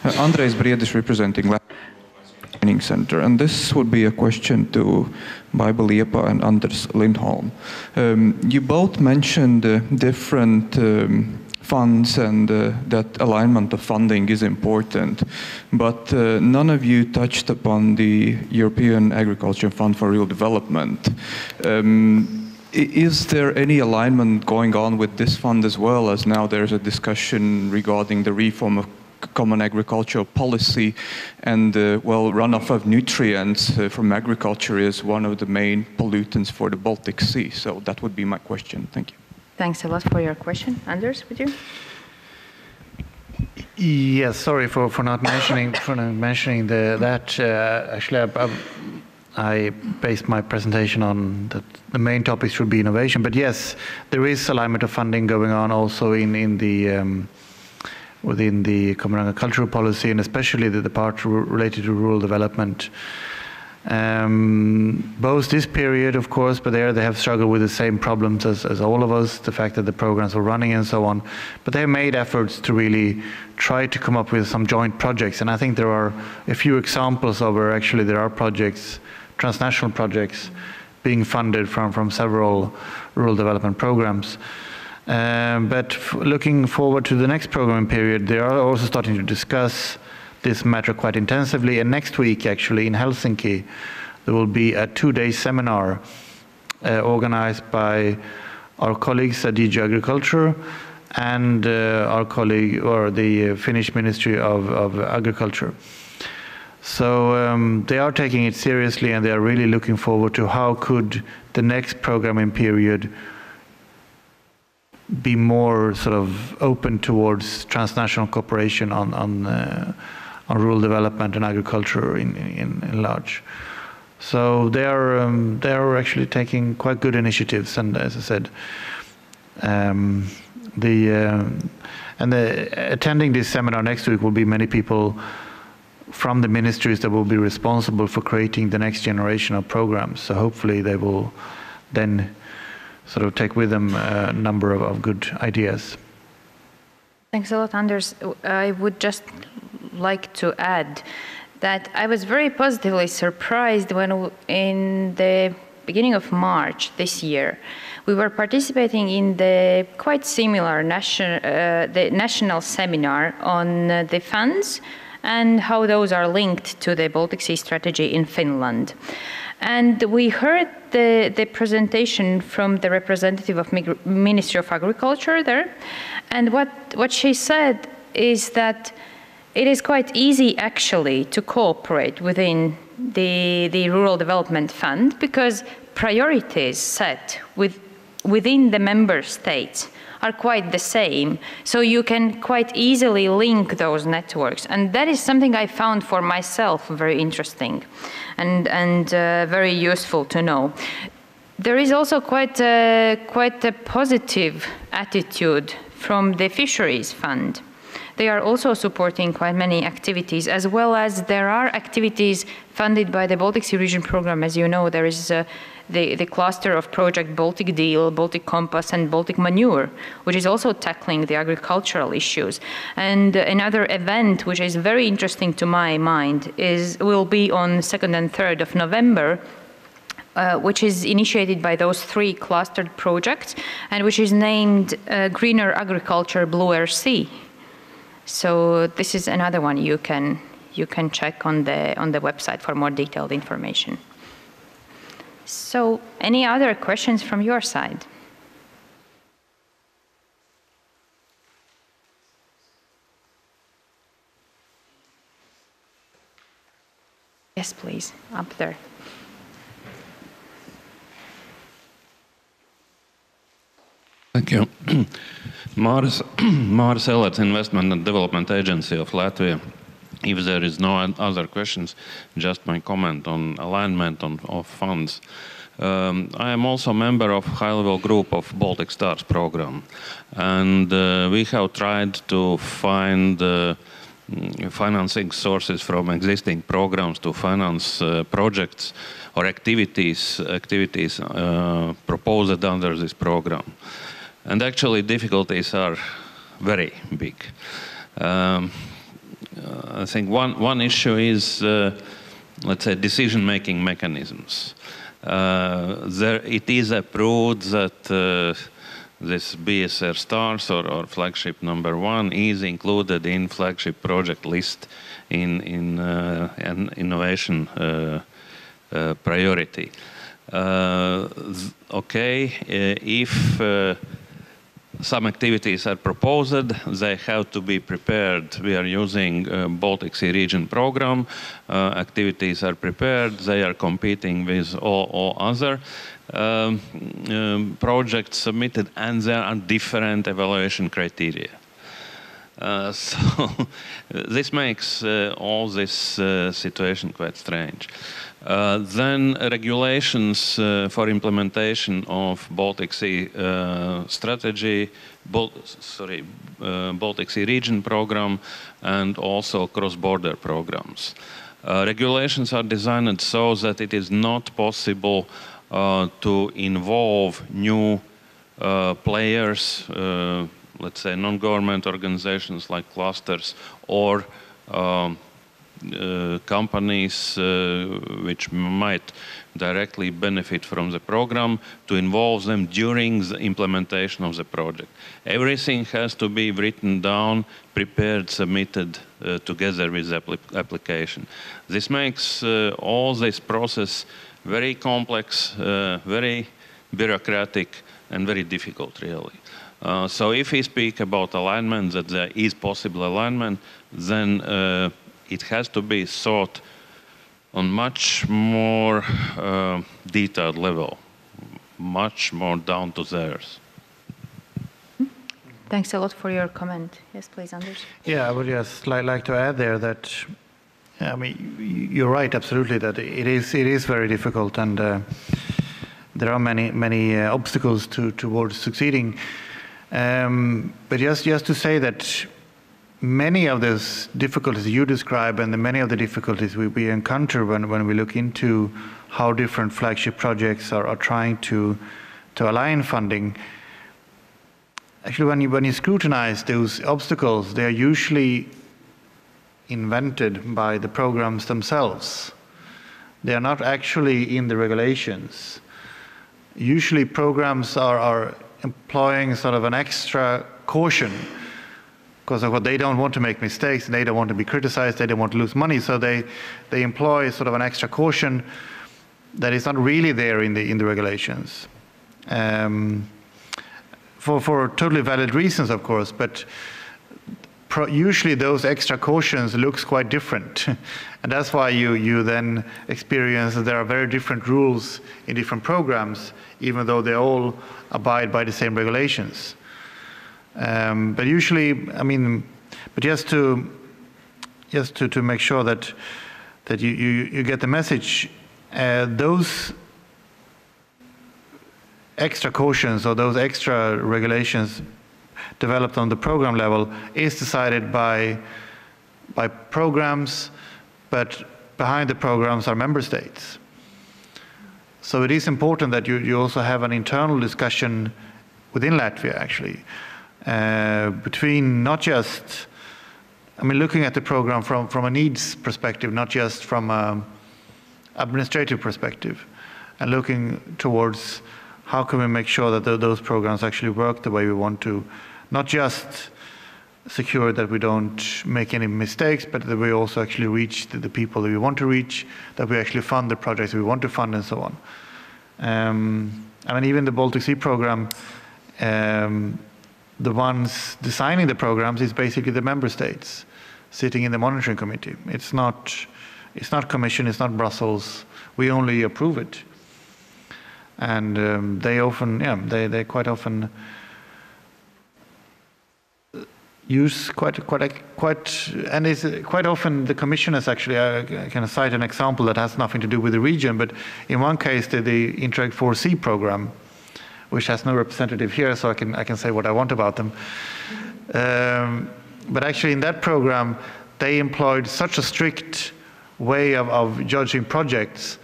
Andrejs Briedis representing Training Center, and this would be a question to Baiba Liepa and Anders Lindholm. You both mentioned different funds and that alignment of funding is important, but none of you touched upon the European Agriculture Fund for Rural Development. Is there any alignment going on with this fund as well, as now there's a discussion regarding the reform of common agricultural policy, and runoff of nutrients from agriculture is one of the main pollutants for the Baltic Sea. So that would be my question. Thank you. Thanks a lot for your question. Anders, would you? Yes, sorry for not mentioning that. Actually, I based my presentation on that the main topic should be innovation. But yes, there is alignment of funding going on also in the within the common agricultural policy, and especially the part related to rural development. Both this period, of course, but they have struggled with the same problems as all of us, the fact that the programs are running and so on. But they have made efforts to really try to come up with some joint projects. And I think there are a few examples of where actually there are projects, transnational projects, being funded from several rural development programs. But looking forward to the next programming period, they are also starting to discuss this matter quite intensively. And next week, actually, in Helsinki, there will be a 2-day seminar organized by our colleagues at DG Agriculture and our colleague, or the Finnish Ministry of Agriculture. So they are taking it seriously, and they are really looking forward to how could the next programming period be more sort of open towards transnational cooperation on rural development and agriculture in large. So they are actually taking quite good initiatives, and as I said, attending this seminar next week will be many people from the ministries that will be responsible for creating the next generation of programs. So hopefully they will then sort of take with them a number of good ideas. Thanks a lot, Anders. I would just like to add that I was very positively surprised when in the beginning of March this year, we were participating in the quite similar national seminar on the funds and how those are linked to the Baltic Sea strategy in Finland. And we heard the presentation from the representative of Ministry of Agriculture there. And what she said is that it is quite easy actually to cooperate within the Rural Development Fund, because priorities set within the member states are quite the same. So you can quite easily link those networks. And that is something I found for myself very interesting and very useful to know. There is also quite a positive attitude from the Fisheries Fund. They are also supporting quite many activities, as well as there are activities funded by the Baltic Sea Region Programme. As you know, there is the cluster of Project Baltic Deal, Baltic Compass, and Baltic Manure, which is also tackling the agricultural issues. And another event which is very interesting to my mind will be on 2nd and 3rd of November, which is initiated by those 3 clustered projects, and which is named Greener Agriculture, Bluer Sea. So this is another one you can check on the website for more detailed information. So any other questions from your side? Yes, please, up there. Thank you. Māris Ellerts, Investment and Development Agency of Latvia. If there is no other questions, just my comment on alignment of funds. I am also a member of high-level group of Baltic Stars program, and we have tried to find financing sources from existing programs to finance projects or activities proposed under this program. And actually difficulties are very big. I think one issue is, let's say, decision-making mechanisms. It is approved that this BSR stars or flagship number 1 is included in flagship project list in an innovation priority. Okay, if some activities are proposed, they have to be prepared. We are using Baltic Sea region program. Activities are prepared. They are competing with all other projects submitted, and there are different evaluation criteria. So this makes all this situation quite strange. Then regulations for implementation of Baltic Sea strategy, Baltic Sea region program, and also cross-border programs. Regulations are designed so that it is not possible to involve new players, let's say non-government organizations like clusters or companies which might directly benefit from the program, to involve them during the implementation of the project. Everything has to be written down, prepared, submitted together with the application. This makes all this process very complex, very bureaucratic, and very difficult, really. So if we speak about alignment, that there is possible alignment, then it has to be thought on much more detailed level, much more down to theirs. Thanks a lot for your comment. Yes, please, Anders. Yeah, I would just like to add there that, I mean, you're right, absolutely, that it is very difficult, and there are many obstacles towards succeeding. But just to say that many of those difficulties you describe, and many of the difficulties we encounter when we look into how different flagship projects are trying to align funding, actually when you scrutinize those obstacles, they are usually invented by the programs themselves. They are not actually in the regulations. Usually programs are employing sort of an extra caution, because of what they don't want to make mistakes, they don't want to be criticized, they don't want to lose money, so they employ sort of an extra caution that is not really there in the regulations. For totally valid reasons, of course, but usually those extra cautions looks quite different. And that's why you then experience that there are very different rules in different programs, even though they all abide by the same regulations. But usually, I mean, but just to make sure that you get the message, those extra cautions or those extra regulations developed on the program level is decided by programs, but behind the programs are member states. So it is important that you also have an internal discussion within Latvia, actually, between not just, I mean, looking at the program from a needs perspective, not just from an administrative perspective, and looking towards how can we make sure that those programs actually work the way we want to, not just secure that we don't make any mistakes, but that we also actually reach the people that we want to reach, that we actually fund the projects we want to fund, and so on. I mean, even the Baltic Sea program, the ones designing the programs is basically the member states sitting in the monitoring committee. It's not Commission, it's not Brussels. We only approve it. And they quite often use quite, and it's quite often the commissioners actually, I can cite an example that has nothing to do with the region, but in one case, the Interreg 4C program, which has no representative here, so I can say what I want about them. But actually in that program, they employed such a strict way of judging projects.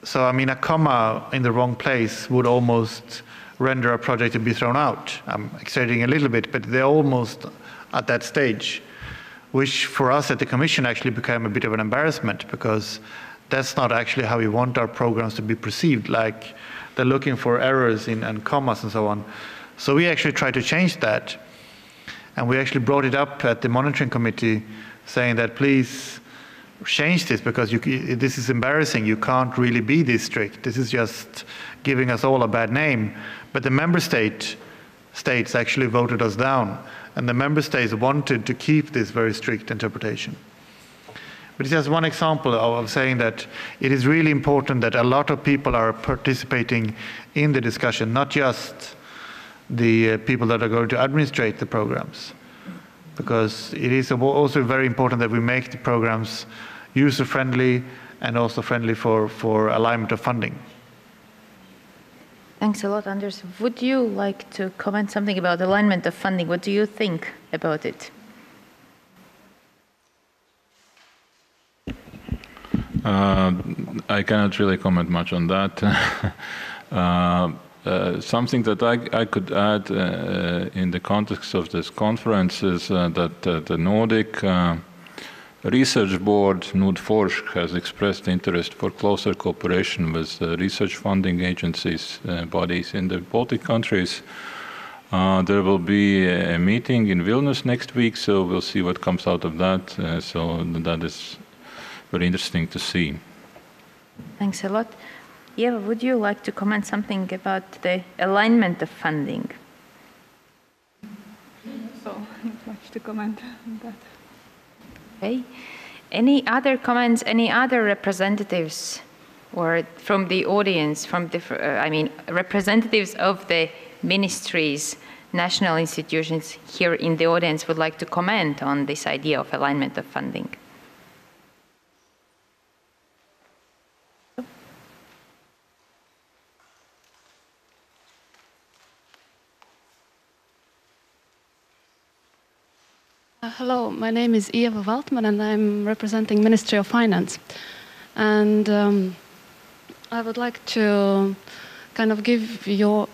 So I mean, a comma in the wrong place would almost render a project to be thrown out. I'm exaggerating a little bit, but they're almost at that stage which for us at the Commission actually became a bit of an embarrassment, because that's not actually how we want our programs to be perceived, like they're looking for errors and commas and so on. So we actually tried to change that, and we actually brought it up at the monitoring committee, saying that please change this, because this is embarrassing. You can't really be this strict. This is just giving us all a bad name. But the member states actually voted us down, and the member states wanted to keep this very strict interpretation. But it's just one example of saying that it is really important that a lot of people are participating in the discussion, not just the people that are going to administrate the programs. Because it is also very important that we make the programs user-friendly and also friendly for alignment of funding. Thanks a lot, Anders. Would you like to comment something about alignment of funding? What do you think about it? I cannot really comment much on that. Something that I could add in the context of this conference is that the Nordic Research Board, Nordforsk, has expressed interest for closer cooperation with research funding agencies, bodies in the Baltic countries. There will be a meeting in Vilnius next week, so we'll see what comes out of that. So that is very interesting to see. Thanks a lot. Eva, would you like to comment something about the alignment of funding? So, not much to comment on that. Okay. Any other comments, any other representatives or from the audience, from representatives of the ministries, national institutions here in the audience would like to comment on this idea of alignment of funding? Hello, my name is Eva Waltman and I'm representing Ministry of Finance. And I would like to kind of give you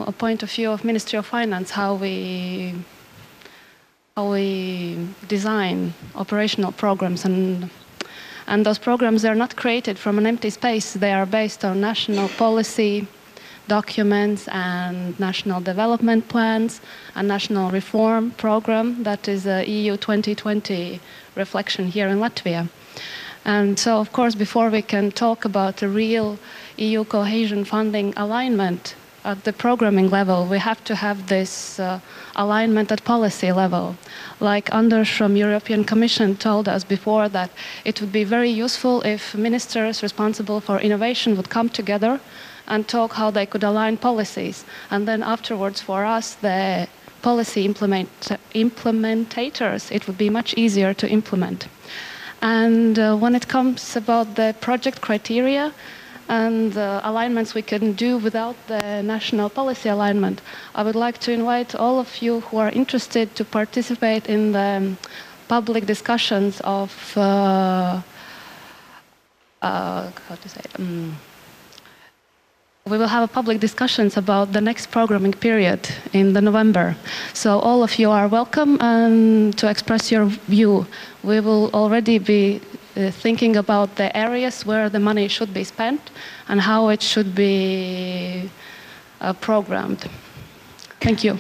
a point of view of Ministry of Finance, how we design operational programs. And those programs, they're not created from an empty space. They are based on national policy documents and national development plans and national reform program that is a EU 2020 reflection here in Latvia. And so, of course, before we can talk about a real EU cohesion funding alignment at the programming level, we have to have this alignment at policy level. Like Anders from European Commission told us before, that it would be very useful if ministers responsible for innovation would come together and talk how they could align policies. And then afterwards, for us, the policy implementators, it would be much easier to implement. And when it comes about the project criteria and the alignments we can do without the national policy alignment, I would like to invite all of you who are interested to participate in the public discussions of we will have a public discussions about the next programming period in November. So all of you are welcome and to express your view. We will already be thinking about the areas where the money should be spent and how it should be programmed. Thank you.